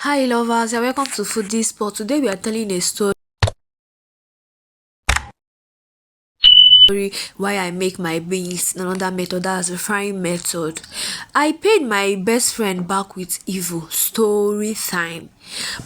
Hi lovers, and welcome to Foodie Spot. Today we are telling a story why I make my beans. Another method, that's the frying method. I paid my best friend back with evil. Story time.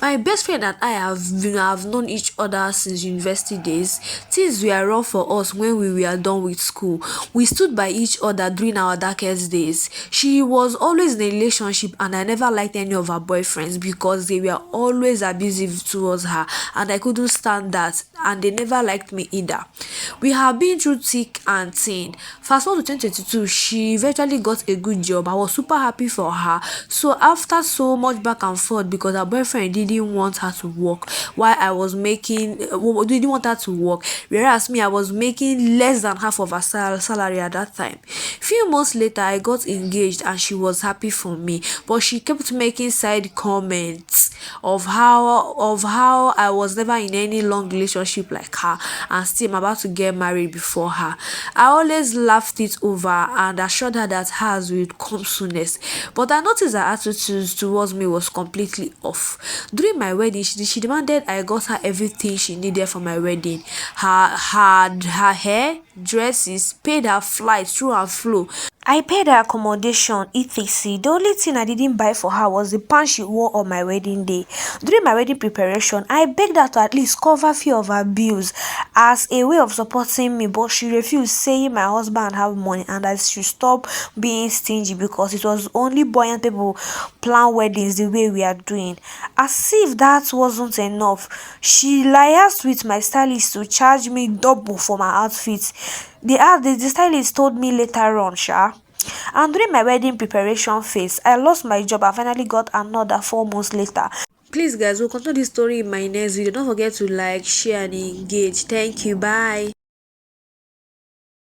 My best friend and I have known each other since university days. Things were rough for us when we were done with school. We stood by each other during our darkest days. She was always in a relationship and I never liked any of her boyfriends because they were always abusive towards her and I couldn't stand that, and they never liked me either. We have been through thick and thin. Fast forward to 2022, she eventually got a good job. I was super happy for her. So after so much back and forth because her boyfriend didn't want her to work, while I was making didn't want her to work, whereas me, I was making less than half of her salary at that time. Few months later, I got engaged and she was happy for me, but she kept making side comments of how I was never in any long relationship like her, and still I'm about to get married before her. I always laughed it over and assured her that hers would come soonest. But I noticed her attitude towards me was completely off. During my wedding, she demanded I got her everything she needed for my wedding. Her hair, dresses, paid her flight through and flow. I paid her accommodation, etc. The only thing I didn't buy for her was the pants she wore on my wedding day. During my wedding preparation, I begged her to at least cover few of her bills as a way of supporting me, but she refused, saying my husband have money and I should stop being stingy because it was only buoyant people plan weddings the way we are doing. As if that wasn't enough, she liaised with my stylist to charge me double for my outfits. The stylist told me later on, and during my wedding preparation phase, I lost my job and finally got another 4 months later. Please guys, we'll continue this story in my next video. Don't forget to like, share and engage. Thank you. Bye.